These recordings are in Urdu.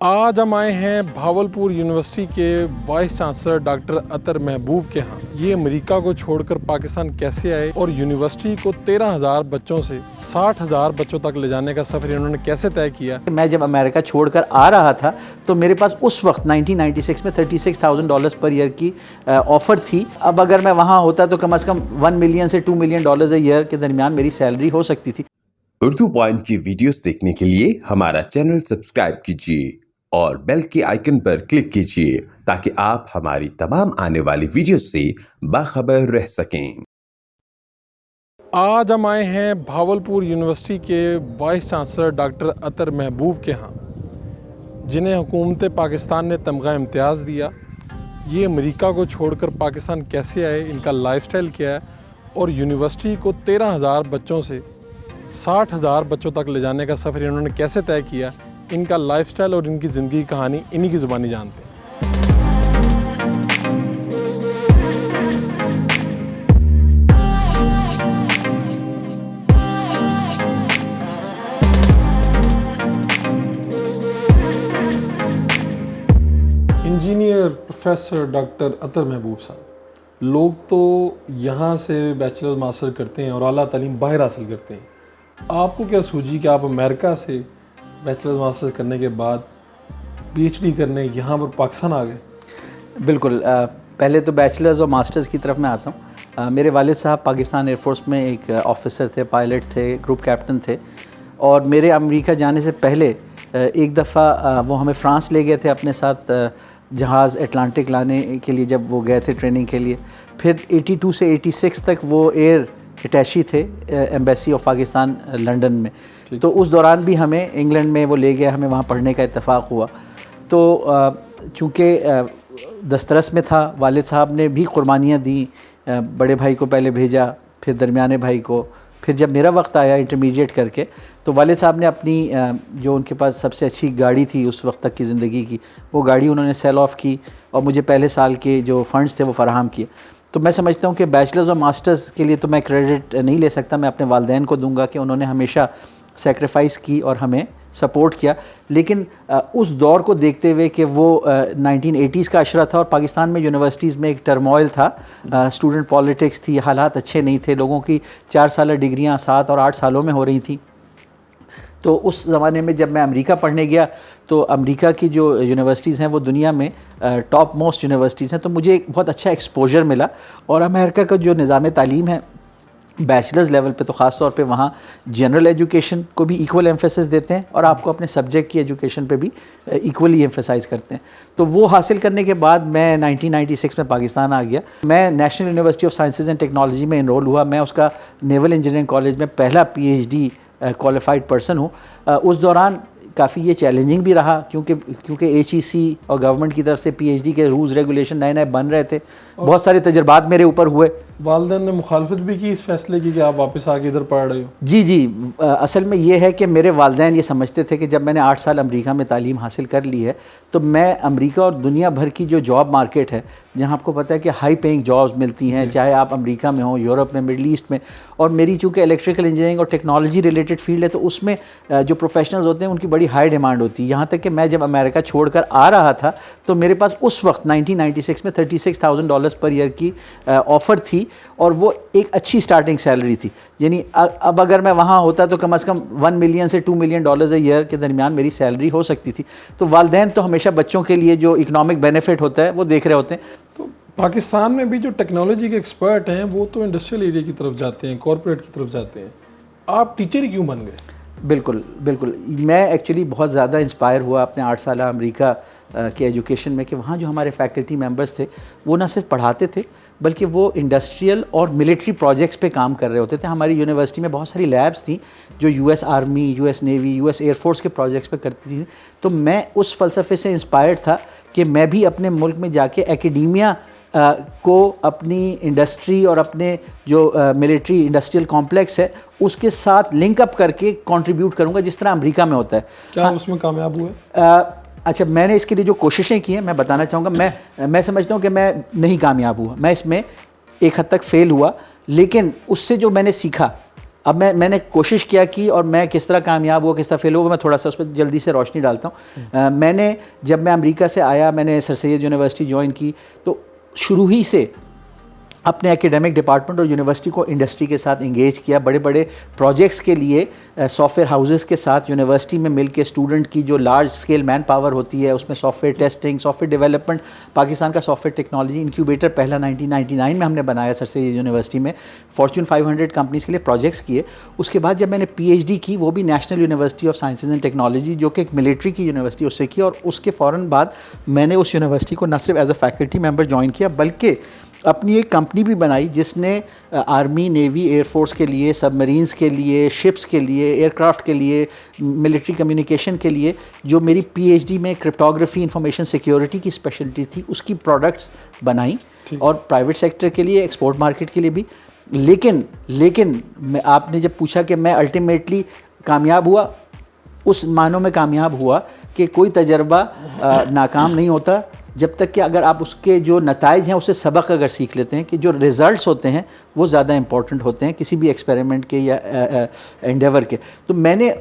آج ہم آئے ہیں بھاولپور یونیورسٹی کے وائس چانسلر ڈاکٹر اطہر محبوب کے ہاں۔ یہ امریکہ کو چھوڑ کر پاکستان کیسے آئے اور یونیورسٹی کو 13,000 بچوں سے 60,000 بچوں تک لے جانے کا سفر انہوں نے کیسے طے کیا۔ میں جب امریکہ چھوڑ کر آ رہا تھا تو میرے پاس اس وقت 1996 میں $36,000 پر ایئر کی آفر تھی۔ اب اگر میں وہاں ہوتا تو کم از کم $1 ملین سے $2 ملین اے ایئر کے درمیان میری سیلری ہو سکتی تھی۔ اردو پوائنٹ کی ویڈیوز دیکھنے کے لیے ہمارا چینل سبسکرائب کیجیے اور بیل کے آئیکن پر کلک کیجیے تاکہ آپ ہماری تمام آنے والی ویڈیوز سے باخبر رہ سکیں۔ آج ہم آئے ہیں بھاولپور یونیورسٹی کے وائس چانسلر ڈاکٹر اطہر محبوب کے ہاں، جنہیں حکومت پاکستان نے تمغہ امتیاز دیا۔ یہ امریکہ کو چھوڑ کر پاکستان کیسے آئے، ان کا لائف سٹائل کیا ہے اور یونیورسٹی کو 13,000 بچوں سے 60,000 بچوں تک لے جانے کا سفر انہوں نے کیسے طے کیا، ان کا لائف سٹائل اور ان کی زندگی کہانی انہی کی زبانی جانتے ہیں۔ انجینئر پروفیسر ڈاکٹر اطہر محبوب صاحب، لوگ تو یہاں سے بیچلر ماسٹر کرتے ہیں اور اعلیٰ تعلیم باہر حاصل کرتے ہیں، آپ کو کیا سوچی کہ آپ امریکہ سے بیچلر ماسٹر کرنے کے بعد پی ایچ ڈی کرنے یہاں پر پاکستان آ گئے؟ بالکل، پہلے تو بیچلرز اور ماسٹرز کی طرف میں آتا ہوں۔ میرے والد صاحب پاکستان ایئر فورس میں ایک آفیسر تھے، پائلٹ تھے، گروپ کیپٹن تھے، اور میرے امریکہ جانے سے پہلے ایک دفعہ وہ ہمیں فرانس لے گئے تھے اپنے ساتھ جہاز اٹلانٹک لانے کے لیے، جب وہ گئے تھے ٹریننگ کے لیے۔ پھر 82 سے 86 تک وہ ایئر اٹیچی تھے ایمبیسی آف پاکستان لنڈن میں، تو اس دوران بھی ہمیں انگلینڈ میں وہ لے گیا، ہمیں وہاں پڑھنے کا اتفاق ہوا۔ تو چونکہ دسترس میں تھا، والد صاحب نے بھی قربانیاں دیں، بڑے بھائی کو پہلے بھیجا، پھر درمیانے بھائی کو، پھر جب میرا وقت آیا انٹرمیڈیٹ کر کے تو والد صاحب نے اپنی جو ان کے پاس سب سے اچھی گاڑی تھی اس وقت تک کی زندگی کی، وہ گاڑی انہوں نے سیل آف کی اور مجھے پہلے سال کے جو فنڈز تھے وہ فراہم کیے۔ تو میں سمجھتا ہوں کہ بیچلرز اور ماسٹرز کے لیے تو میں کریڈٹ نہیں لے سکتا، میں اپنے والدین کو دوں گا کہ انہوں نے ہمیشہ سیکریفائس کی اور ہمیں سپورٹ کیا۔ لیکن اس دور کو دیکھتے ہوئے کہ وہ 1980s کا عشرہ تھا اور پاکستان میں یونیورسٹیز میں ایک ٹرموائل تھا، اسٹوڈنٹ پالیٹکس تھی، حالات اچھے نہیں تھے، لوگوں کی 4 سالہ ڈگریاں 7 اور 8 سالوں میں ہو رہی تھیں۔ تو اس زمانے میں جب میں امریکہ پڑھنے گیا تو امریکہ کی جو یونیورسٹیز ہیں وہ دنیا میں ٹاپ موسٹ یونیورسٹیز ہیں، تو مجھے ایک بہت اچھا ایکسپوجر ملا۔ اور امریکہ کا جو نظام تعلیم ہے بیچلرز لیول پہ، تو خاص طور پہ وہاں جنرل ایجوکیشن کو بھی ایکول ایمفیسس دیتے ہیں اور آپ کو اپنے سبجیکٹ کی ایجوکیشن پہ بھی ایکولی ایمفیسائز کرتے ہیں۔ تو وہ حاصل کرنے کے بعد میں 1996 میں پاکستان آ گیا۔ میں national university of sciences and technology میں انرول ہوا۔ میں اس کا نیول انجینئرنگ کالج میں پہلا P H D qualified person ہوں۔ اس دوران کافی یہ چیلنجنگ بھی رہا کیونکہ ایچ ای سی اور گورنمنٹ کی طرف سے پی ایچ ڈی کے رولز ریگولیشن نئے بن رہے تھے، بہت سارے تجربات میرے اوپر ہوئے۔ والدین نے مخالفت بھی کی اس فیصلے کی کہ آپ واپس آ کے ادھر پڑھ رہے ہو؟ جی، اصل میں یہ ہے کہ میرے والدین یہ سمجھتے تھے کہ جب میں نے 8 سال امریکہ میں تعلیم حاصل کر لی ہے تو میں امریکہ اور دنیا بھر کی جو جاب مارکیٹ ہے، جہاں آپ کو پتہ ہے کہ ہائی پیئنگ جابز ملتی ہیں، چاہے آپ امریکہ میں ہوں، یورپ میں، مڈل ایسٹ میں، اور میری چونکہ الیکٹریکل انجینئرنگ اور ٹیکنالوجی ریلیٹڈ فیلڈ ہے تو اس میں جو پروفیشنلز ہوتے ہیں ان کی بڑی ہائی ڈیمانڈ ہوتی ہے۔ یہاں تک کہ میں جب امریکہ چھوڑ کر آ رہا تھا تو میرے پاس اس وقت 1996 میں $36,000 پر ایئر کی آفر تھی اور وہ ایک اچھی سٹارٹنگ سیلری تھی، یعنی اب اگر میں وہاں ہوتا تو کم از کم $1 ملین سے $2 ملین اے ایئر کے درمیان میری سیلری ہو سکتی تھی۔ تو والدین تو ہمیشہ بچوں کے لیے جو اکنامک بینیفٹ ہوتا ہے وہ دیکھ رہے ہوتے ہیں۔ تو پاکستان میں بھی جو ٹیکنالوجی کے ایکسپرٹ ہیں وہ تو انڈسٹریل ایریا کی طرف جاتے ہیں، کارپوریٹ کی طرف جاتے ہیں، آپ ٹیچر ہی کیوں بن گئے؟ بالکل، میں ایکچولی بہت زیادہ انسپائر ہوا اپنے 8 سالہ امریکہ کے ایجوکیشن میں کہ وہاں جو ہمارے فیکلٹی ممبرس تھے وہ نہ صرف پڑھاتے تھے بلکہ وہ انڈسٹریل اور ملٹری پروجیکٹس پہ کام کر رہے ہوتے تھے۔ ہماری یونیورسٹی میں بہت ساری لیبس تھیں جو U S army, U S navy, U S air force کے پروجیکٹس پہ کرتی تھیں۔ تو میں اس فلسفے سے انسپائرڈ تھا کہ میں بھی اپنے ملک میں جا کے ایکیڈیمیا کو اپنی انڈسٹری اور اپنے جو ملٹری انڈسٹریل کمپلیکس ہے اس کے ساتھ لنک اپ کر کے کنٹریبیوٹ کروں گا جس طرح امریکہ میں ہوتا ہے۔ کیا اس میں کامیاب ہوئے؟ اچھا، میں نے اس کے لیے جو کوششیں کی ہیں میں بتانا چاہوں گا، میں سمجھتا ہوں کہ میں نہیں کامیاب ہوا، میں اس میں ایک حد تک فیل ہوا، لیکن اس سے جو میں نے سیکھا اب میں نے کوشش کیا کی اور میں کس طرح کامیاب ہوا کس طرح فیل ہوا میں تھوڑا سا اس پہ جلدی سے روشنی ڈالتا ہوں. میں نے جب میں امریکہ سے آیا میں نے سر سید یونیورسٹی جوائن کی تو شروع ہی سے اپنے ایکیڈیمک ڈپارٹمنٹ اور یونیورسٹی کو انڈسٹری کے ساتھ انگیج کیا. بڑے بڑے پروجیکٹس کے لیے سافٹ ویئر ہاؤسز کے ساتھ یونیورسٹی میں مل کے اسٹوڈنٹ کی جو لارج اسکیل مین پاور ہوتی ہے اس میں soft where testing soft where development. Pakistan کا سافٹ ویئر ٹیکنالوجی انکیوبیٹر پہلا 1999 میں ہم نے بنایا سر سید یونیورسٹی میں. فارچون 500 کمپنیز کے لیے پروجیکٹس کیے. اس کے بعد جب میں نے پی ایچ ڈی کی وہ بھی national university of sciences and technology جو کہ ایک ملٹری کی یونیورسٹی اس سے کی. اور اس کے فوراً بعد میں نے اس یونیورسٹی کو نہ صرف as a faculty member join کیا بلکہ اپنی ایک کمپنی بھی بنائی جس نے آرمی نیوی ایئر فورس کے لیے سب مرینز کے لیے شپس کے لیے ایئر کرافٹ کے لیے ملٹری کمیونیکیشن کے لیے جو میری پی ایچ ڈی میں کرپٹوگرافی انفارمیشن سیکیورٹی کی اسپیشلٹی تھی اس کی پروڈکٹس بنائیں اور پرائیویٹ سیکٹر کے لیے ایکسپورٹ مارکیٹ کے لیے بھی. لیکن آپ نے جب پوچھا کہ میں الٹیمیٹلی کامیاب ہوا اس معنوں میں کامیاب ہوا کہ کوئی تجربہ ناکام نہیں ہوتا جب تک کہ اگر آپ اس کے جو نتائج ہیں اسے سبق اگر سیکھ لیتے ہیں کہ جو ریزلٹس ہوتے ہیں وہ زیادہ امپورٹنٹ ہوتے ہیں کسی بھی ایکسپیریمنٹ کے یا انڈیور کے. تو میں نے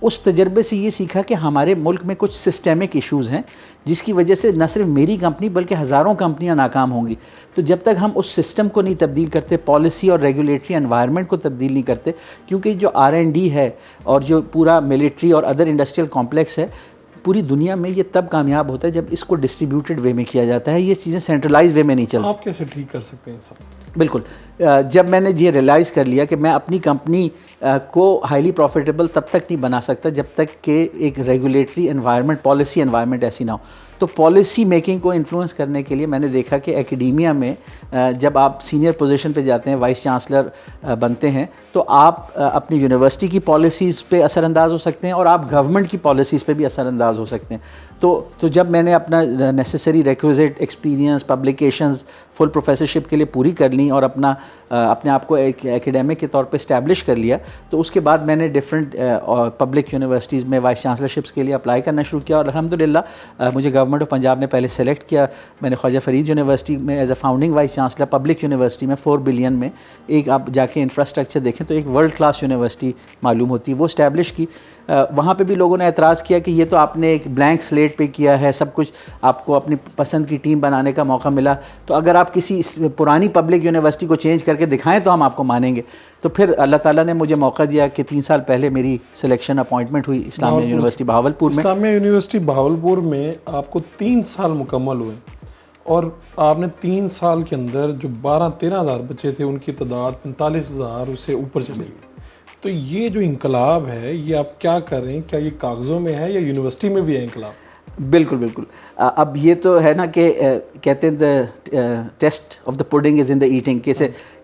اس تجربے سے یہ سیکھا کہ ہمارے ملک میں کچھ سسٹمک ایشوز ہیں جس کی وجہ سے نہ صرف میری کمپنی بلکہ ہزاروں کمپنیاں ناکام ہوں گی. تو جب تک ہم اس سسٹم کو نہیں تبدیل کرتے پالیسی اور ریگولیٹری انوائرمنٹ کو تبدیل نہیں کرتے کیونکہ جو R&D ہے اور جو پورا ملٹری اور ادر انڈسٹریل کمپلیکس ہے پوری دنیا میں یہ تب کامیاب ہوتا ہے جب اس کو ڈسٹریبیوٹیڈ وے میں کیا جاتا ہے. یہ چیزیں سینٹرلائز وے میں نہیں چلتی. آپ کیسے ٹھیک کر سکتے ہیں سب؟ بالکل. جب میں نے یہ ریئلائز کر لیا کہ میں اپنی کمپنی کو ہائیلی پروفیٹیبل تب تک نہیں بنا سکتا جب تک کہ ایک ریگولیٹری انوائرمنٹ پالیسی انوائرمنٹ ایسی نہ ہو. تو پالیسی میکنگ کو انفلوئنس کرنے کے لیے میں نے دیکھا کہ ایکیڈیمیا میں جب آپ سینئر پوزیشن پہ جاتے ہیں وائس چانسلر بنتے ہیں تو آپ اپنی یونیورسٹی کی پالیسیز پہ اثر انداز ہو سکتے ہیں اور آپ گورنمنٹ کی پالیسیز پہ بھی اثر انداز ہو سکتے ہیں. تو جب میں نے اپنا نیسیسری ریکویزٹ ایکسپیرینس پبلیکیشنز فل پروفیسرشپ کے لیے پوری کر لیں اور اپنے آپ کو ایک ایکیڈیمک کے طور پہ اسٹیبلش کر لیا تو اس کے بعد میں نے ڈفرینٹ پبلک یونیورسٹیز میں وائس چانسلرشپس کے لیے اپلائی کرنا شروع کیا اور الحمدللہ مجھے گورنمنٹ آف پنجاب نے پہلے سلیکٹ کیا. میں نے خواجہ فرید یونیورسٹی میں as a founding vice chancellor public university میں 4 بلین میں ایک آپ جا کے انفراسٹرکچر دیکھیں تو ایک ورلڈ کلاس یونیورسٹی معلوم ہوتی ہے وہ اسٹیبلش کی. وہاں پہ بھی لوگوں نے اعتراض کیا کہ یہ تو آپ نے ایک بلینک سلیٹ پہ کیا ہے سب کچھ آپ کو اپنی پسند کی ٹیم بنانے کا موقع ملا تو اگر آپ کسی پرانی پبلک یونیورسٹی کو چینج کر کے دکھائیں تو ہم آپ کو مانیں گے. تو پھر اللہ تعالیٰ نے مجھے موقع دیا کہ 3 سال پہلے میری سلیکشن اپوائنٹمنٹ ہوئی اسلامیہ یونیورسٹی بہاولپور میں. اسلامیہ یونیورسٹی بہاولپور میں آپ کو 3 سال مکمل ہوئے اور آپ نے 3 سال کے اندر جو 12-13 ہزار بچے تھے ان کی تعداد 45,000 سے اوپر چلی گئی. تو یہ جو انقلاب ہے یہ آپ کیا کر رہے ہیں؟ کیا یہ کاغذوں میں ہے یا یونیورسٹی میں بھی ہے انقلاب؟ بالکل. اب یہ تو ہے نا کہ کہتے ہیں the test of the putting is in the eating.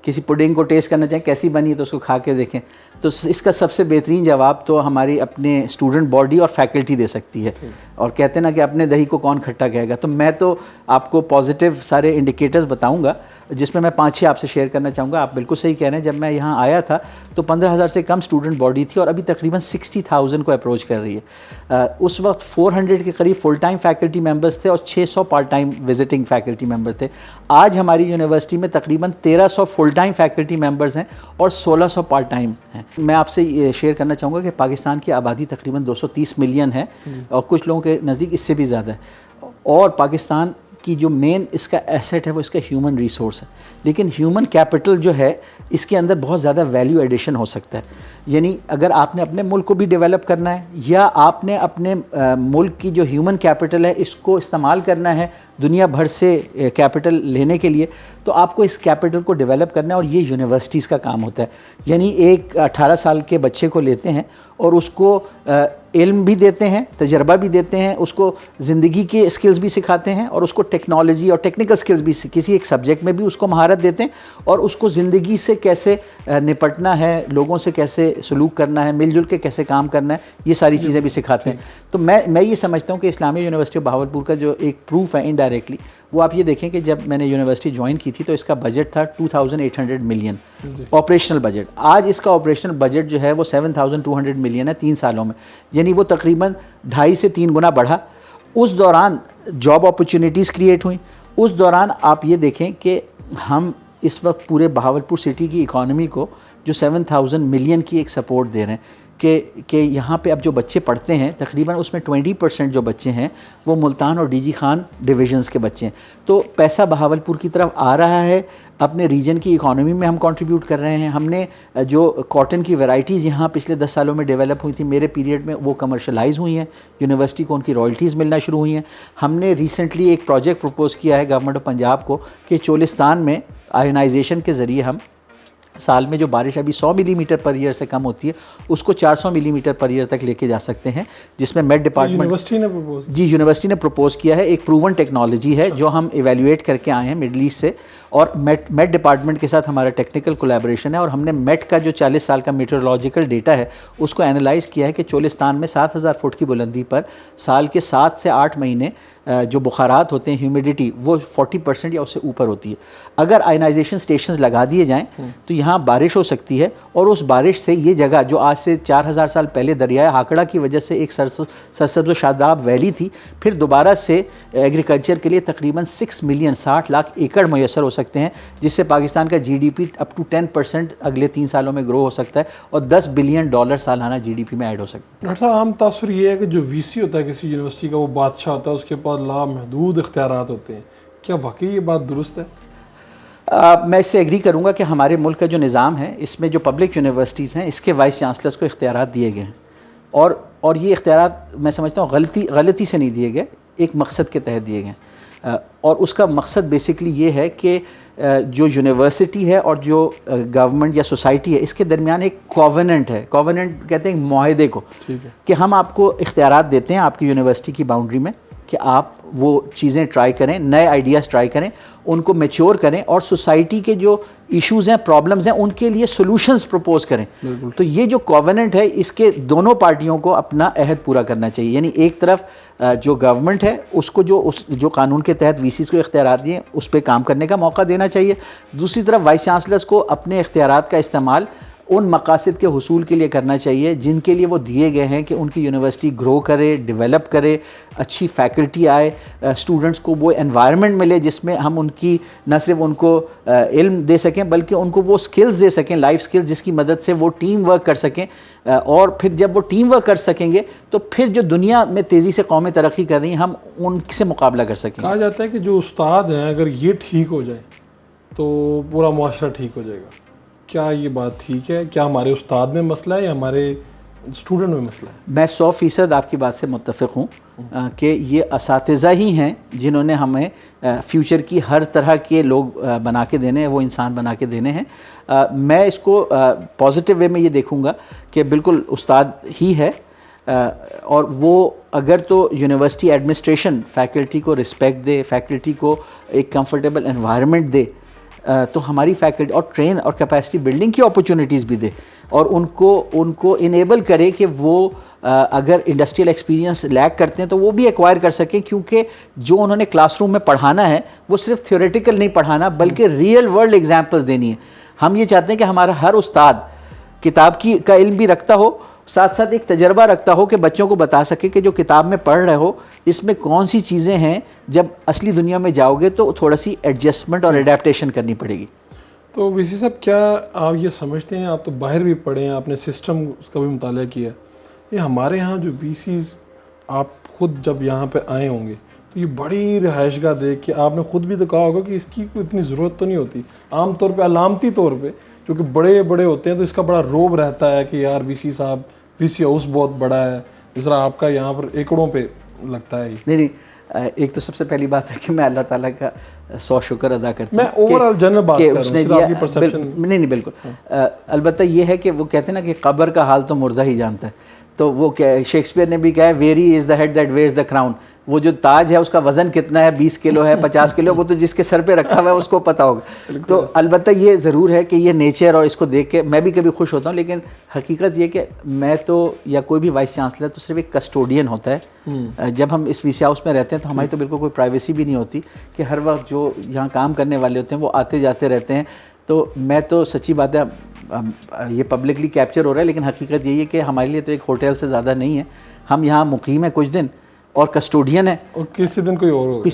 کسی پوڈنگ کو ٹیسٹ کرنا چاہیں کیسی بنی تو اس کو کھا کے دیکھیں. تو اس کا سب سے بہترین جواب تو ہماری اپنے اسٹوڈنٹ باڈی اور فیکلٹی دے سکتی ہے. اور کہتے ہیں نا کہ اپنے دہی کو کون کھٹا کہے گا. تو میں تو آپ کو پازیٹیو سارے انڈیکیٹرز بتاؤں گا جس میں 5-6 آپ سے شیئر کرنا چاہوں گا. آپ بالکل صحیح کہہ رہے ہیں. جب میں یہاں آیا تھا تو 15,000 سے کم اسٹوڈنٹ باڈی تھی اور ابھی تقریباً 60,000 کو اپروچ کر رہی ہے. اس وقت 400 کے قریب فل ٹائم فیکلٹی ممبرس تھے اور 600 part time visiting faculty member تھے. آج ہماری یونیورسٹی میں تقریباً 1300 فل ٹائم فیکلٹی ممبرز ہیں اور 1600 پارٹ ٹائم ہیں. میں آپ سے شیئر کرنا چاہوں گا کہ پاکستان کی آبادی تقریباً 230 ملین ہے اور کچھ لوگوں کے نزدیک اس سے بھی زیادہ ہے. اور پاکستان کی جو مین اس کا ایسٹ ہے وہ اس کا ہیومن ریسورس ہے. لیکن ہیومن کیپٹل جو ہے اس کے اندر بہت زیادہ ویلیو ایڈیشن ہو سکتا ہے. یعنی اگر آپ نے اپنے ملک کو بھی ڈیولپ کرنا ہے یا آپ نے اپنے ملک کی جو ہیومن کیپٹل ہے اس کو استعمال کرنا ہے دنیا بھر سے کیپٹل لینے کے لیے تو آپ کو اس کیپٹل کو ڈیولپ کرنا ہے اور یہ یونیورسٹیز کا کام ہوتا ہے. یعنی ایک 18 سال کے بچے کو لیتے ہیں اور اس کو علم بھی دیتے ہیں تجربہ بھی دیتے ہیں اس کو زندگی کے اسکلز بھی سکھاتے ہیں اور اس کو ٹیکنالوجی اور ٹیکنیکل اسکلز بھی کسی ایک سبجیکٹ میں بھی اس کو مہارت دیتے ہیں اور اس کو زندگی سے کیسے نپٹنا ہے لوگوں سے کیسے سلوک کرنا ہے مل جل کے کیسے کام کرنا ہے یہ ساری چیزیں بھی سکھاتے ہیں. تو میں یہ سمجھتا ہوں کہ اسلامیہ یونیورسٹی بہاولپور کا جو ایک پروف ہے انڈائریکٹلی وہ آپ یہ دیکھیں کہ جب میں نے یونیورسٹی جوائن کی تھی تو اس کا بجٹ تھا 2,800 ملین آپریشنل بجٹ. آج اس کا آپریشنل بجٹ جو ہے وہ 7,200 ملین ہے 3 سالوں میں. یعنی وہ تقریباً 2.5 سے 3 گنا بڑھا. اس دوران جاب اپرچونیٹیز کریٹ ہوئیں. اس دوران آپ یہ دیکھیں کہ ہم اس وقت پورے بہاولپور سٹی کی اکانومی کو جو 7,000 ملین کی ایک سپورٹ دے رہے ہیں کہ یہاں پہ اب جو بچے پڑھتے ہیں تقریباً اس میں 20% جو بچے ہیں وہ ملتان اور ڈی جی خان ڈویژنز کے بچے ہیں. تو پیسہ بہاولپور کی طرف آ رہا ہے, اپنے ریجن کی اکانومی میں ہم کنٹریبیوٹ کر رہے ہیں. ہم نے جو کاٹن کی ویرائٹیز یہاں پچھلے 10 سالوں میں ڈیولپ ہوئی تھی, میرے پیریڈ میں وہ کمرشلائز ہوئی ہیں, یونیورسٹی کو ان کی رائلٹیز ملنا شروع ہوئی ہیں. ہم نے ریسنٹلی ایک پروجیکٹ پروپوز کیا ہے گورنمنٹ آف پنجاب کو کہ چولستان میں آئونائزیشن کے ذریعے ہم سال میں جو بارش ابھی 100 ملی میٹر پر ایئر سے کم ہوتی ہے اس کو 400 ملی میٹر پر ایئر تک لے کے جا سکتے ہیں, جس میں میٹ ڈپارٹمنٹ یونیورسٹی نے پروپوز یونیورسٹی نے پروپوز کیا ہے. ایک پروون ٹیکنالوجی ہے جو ہم ایویلیویٹ کر کے آئے ہیں مڈل ایسٹ سے, اور میٹ ڈپارٹمنٹ کے ساتھ ہمارا ٹیکنیکل کولیبریشن ہے, اور ہم نے میٹ کا جو 40 سال کا میٹرولوجیکل ڈیٹا ہے اس کو انالائز کیا ہے کہ چولستان میں 7,000 فٹ کی بلندی پر سال کے 7 سے 8 مہینے جو بخارات ہوتے ہیں, ہیومیڈیٹی وہ 40% یا اس سے اوپر ہوتی ہے. اگر آئنائزیشن سٹیشنز لگا دیے جائیں تو یہاں بارش ہو سکتی ہے, اور اس بارش سے یہ جگہ جو آج سے 4,000 سال پہلے دریائے ہاکڑا کی وجہ سے ایک سرسبز و شاداب ویلی تھی, پھر دوبارہ سے ایگریکلچر کے لیے تقریباً 6 ملین 60 لاکھ ایکڑ میسر ہو سکتے ہیں, جس سے پاکستان کا G D P up to 10% اگلے 3 سالوں میں گرو ہو سکتا ہے, اور $10 بلین سالانہ جی ڈی پی میں ایڈ ہو سکتا ہے. ڈاکٹر صاحب عام تاثر یہ ہے کہ جو وی سی ہوتا ہے کسی یونیورسٹی کا وہ بادشاہ ہوتا ہے, اس کے پاس لامحدود اختیارات ہوتے ہیں. کیا واقعی یہ بات درست ہے؟ میں اس سے ایگری کروں گا کہ ہمارے ملک کا جو نظام ہے اس میں جو پبلک یونیورسٹیز ہیں اس کے وائس چانسلرز کو اختیارات دیے گئے ہیں, اور یہ اختیارات میں سمجھتا ہوں غلطی سے نہیں دیے گئے, ایک مقصد کے تحت دیے گئے, اور اس کا مقصد بیسکلی یہ ہے کہ جو یونیورسٹی ہے اور جو گورنمنٹ یا سوسائٹی ہے اس کے درمیان ایک کووننٹ ہے. کووننٹ کہتے ہیں معاہدے کو, کہ ہم آپ کو اختیارات دیتے ہیں آپ کی یونیورسٹی کی باؤنڈری میں کہ آپ وہ چیزیں ٹرائی کریں, نئے آئیڈیاز ٹرائی کریں, ان کو میچور کریں, اور سوسائٹی کے جو ایشوز ہیں پرابلمز ہیں ان کے لیے سولوشنز پروپوز کریں. تو یہ جو کووننٹ ہے اس کے دونوں پارٹیوں کو اپنا عہد پورا کرنا چاہیے. یعنی ایک طرف جو گورنمنٹ ہے اس کو جو قانون کے تحت وی سیز کو اختیارات دیے اس پہ کام کرنے کا موقع دینا چاہیے, دوسری طرف وائس چانسلرز کو اپنے اختیارات کا استعمال ان مقاصد کے حصول کے لیے کرنا چاہیے جن کے لیے وہ دیے گئے ہیں, کہ ان کی یونیورسٹی گرو کرے, ڈیولپ کرے, اچھی فیکلٹی آئے, اسٹوڈنٹس کو وہ انوائرمنٹ ملے جس میں ہم ان کی نہ صرف ان کو علم دے سکیں بلکہ ان کو وہ سکلز دے سکیں, لائف سکلز, جس کی مدد سے وہ ٹیم ورک کر سکیں, اور پھر جب وہ ٹیم ورک کر سکیں گے تو پھر جو دنیا میں تیزی سے قومیں ترقی کر رہی ہیں ہم ان سے مقابلہ کر سکیں. کہا جاتا ہے کہ جو استاد ہیں اگر یہ ٹھیک ہو جائے تو پورا معاشرہ ٹھیک ہو جائے گا. کیا یہ بات ٹھیک ہے؟ کیا ہمارے استاد میں مسئلہ ہے یا ہمارے اسٹوڈنٹ میں مسئلہ ہے؟ میں 100% آپ کی بات سے متفق ہوں کہ یہ اساتذہ ہی ہیں جنہوں نے ہمیں فیوچر کی ہر طرح کے لوگ بنا کے دینے ہیں, وہ انسان بنا کے دینے ہیں. میں اس کو پازیٹیو وے میں یہ دیکھوں گا کہ بالکل استاد ہی ہے, اور وہ اگر تو یونیورسٹی ایڈمنسٹریشن فیکلٹی کو رسپیکٹ دے, فیکلٹی کو ایک کمفرٹیبل انوائرمنٹ دے, تو ہماری فیکلٹی اور ٹرین اور کیپیسٹی بلڈنگ کی اپرچونیٹیز بھی دے, اور ان کو انیبل کرے کہ وہ اگر انڈسٹریل ایکسپیرینس لیک کرتے ہیں تو وہ بھی ایکوائر کر سکیں, کیونکہ جو انہوں نے کلاس روم میں پڑھانا ہے وہ صرف تھیوریٹیکل نہیں پڑھانا بلکہ ریئل ورلڈ ایگزامپلس دینی ہے. ہم یہ چاہتے ہیں کہ ہمارا ہر استاد کتاب کا علم بھی رکھتا ہو, ساتھ ساتھ ایک تجربہ رکھتا ہو کہ بچوں کو بتا سکے کہ جو کتاب میں پڑھ رہے ہو اس میں کون سی چیزیں ہیں, جب اصلی دنیا میں جاؤ گے تو تھوڑا سی ایڈجسٹمنٹ اور اڈیپٹیشن کرنی پڑے گی. تو وی سی صاحب کیا آپ یہ سمجھتے ہیں, آپ تو باہر بھی پڑھے ہیں, آپ نے سسٹم اس کا بھی مطالعہ کیا, یہ ہمارے ہاں جو وی سیز آپ خود جب یہاں پہ آئے ہوں گے تو یہ بڑی رہائش گاہ دیکھ کے آپ نے خود بھی تو کہا ہوگا کہ اس کی کوئی اتنی ضرورت تو نہیں ہوتی. عام طور پہ علامتی طور پہ جو کہ بڑے بڑے ہوتے ہیں تو اس کا بڑا روب رہتا ہے کہ یار وی سی صاحب وی سی ہاؤس بہت بڑا ہے, جس طرح آپ کا یہاں پر ایکڑوں پہ لگتا ہے. نہیں, ایک تو سب سے پہلی بات ہے کہ میں اللہ تعالیٰ کا 100 شکر ادا کرتا ہوں, میں اوورآل جنرل بات کر اس نے دیا. نہیں بالکل, البتہ یہ ہے کہ وہ کہتے ہیں نا کہ قبر کا حال تو مردہ ہی جانتا ہے. تو وہ شیکسپیئر نے بھی کہا ہے very is the head that wears the crown. وہ جو تاج ہے اس کا وزن کتنا ہے, 20 کلو ہے, 50 کلو, وہ تو جس کے سر پہ رکھا ہوا ہے اس کو پتہ ہوگا. تو البتہ یہ ضرور ہے کہ یہ نیچر, اور اس کو دیکھ کے میں بھی کبھی خوش ہوتا ہوں, لیکن حقیقت یہ کہ میں تو یا کوئی بھی وائس چانسلر تو صرف ایک کسٹوڈین ہوتا ہے. جب ہم اس وی سی ہاؤس میں رہتے ہیں تو ہماری تو بالکل کوئی پرائیویسی بھی نہیں ہوتی, کہ ہر وقت جو یہاں کام کرنے والے ہوتے ہیں وہ آتے جاتے رہتے ہیں. تو میں تو سچی بات ہے یہ پبلکلی کیپچر ہو رہا ہے, لیکن حقیقت یہی ہے کہ ہمارے لیے تو ایک ہوٹل سے زیادہ نہیں ہے. ہم یہاں مقیم ہیں کچھ دن اور کسٹوڈین ہے, اور کسی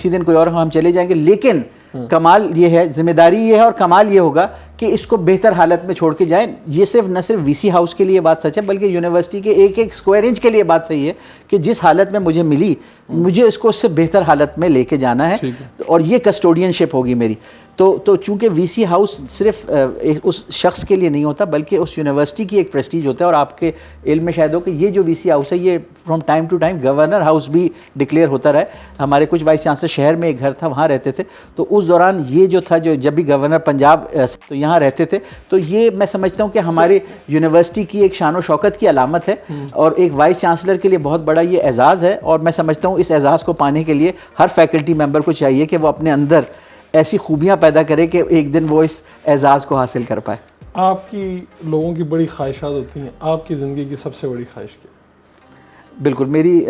دن کوئی اور ہم چلے جائیں گے. لیکن کمال یہ ہے, ذمہ داری یہ ہے اور کمال یہ ہوگا کہ اس کو بہتر حالت میں چھوڑ کے جائیں. یہ صرف نہ صرف وی سی ہاؤس کے لیے بات سچ ہے بلکہ یونیورسٹی کے ایک ایک اسکوائر انچ کے لیے بات صحیح ہے کہ جس حالت میں مجھے ملی مجھے اس کو اس سے بہتر حالت میں لے کے جانا ہے, اور یہ کسٹوڈین شپ ہوگی میری. تو چونکہ وی سی ہاؤس صرف اس شخص کے لیے نہیں ہوتا بلکہ اس یونیورسٹی کی ایک پریسٹیج ہوتا ہے. اور آپ کے علم میں شاید ہو کہ یہ جو وی سی ہاؤس ہے یہ from time to time governor house بھی ڈکلیئر ہوتا رہا ہے. ہمارے کچھ وائس چانسلر شہر میں ایک گھر تھا وہاں رہتے تھے, تو اس دوران یہ جو تھا جو جب بھی گورنر پنجاب تو یہاں رہتے تھے, تو یہ میں سمجھتا ہوں کہ ہماری یونیورسٹی کی ایک شان و شوکت کی علامت ہے اور ایک وائس چانسلر کے لیے بہت بڑا یہ اعزاز ہے. اور میں سمجھتا ہوں اس اعزاز کو پانے کے لیے ہر فیکلٹی ممبر کو چاہیے کہ وہ اپنے اندر ایسی خوبیاں پیدا کرے کہ ایک دن وہ اس اعزاز کو حاصل کر پائے. آپ کی لوگوں کی بڑی خواہشات ہوتی ہیں, آپ کی زندگی کی سب سے بڑی خواہش کیا؟ بالکل, میری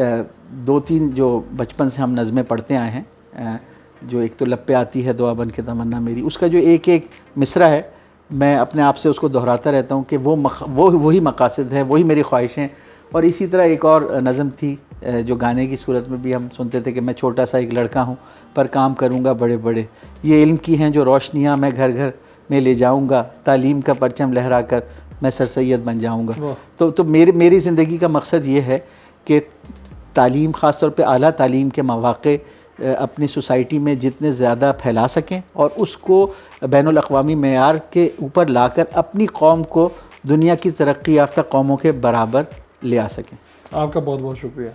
دو تین جو بچپن سے ہم نظمیں پڑھتے آئے ہیں, جو ایک تو لب پہ آتی ہے دعا بن کے تمنا میری, اس کا جو ایک ایک مصرع ہے میں اپنے آپ سے اس کو دہراتا رہتا ہوں کہ وہی مقاصد ہے, وہی میری خواہشیں. اور اسی طرح ایک اور نظم تھی جو گانے کی صورت میں بھی ہم سنتے تھے کہ میں چھوٹا سا ایک لڑکا ہوں پر کام کروں گا بڑے بڑے, یہ علم کی ہیں جو روشنیاں میں گھر گھر میں لے جاؤں گا, تعلیم کا پرچم لہرا کر میں سر سید بن جاؤں گا. تو میری زندگی کا مقصد یہ ہے کہ تعلیم, خاص طور پہ اعلیٰ تعلیم کے مواقع اپنی سوسائٹی میں جتنے زیادہ پھیلا سکیں اور اس کو بین الاقوامی معیار کے اوپر لا کر اپنی قوم کو دنیا کی ترقی یافتہ قوموں کے برابر لے آ سکیں. آپ کا بہت بہت شکریہ.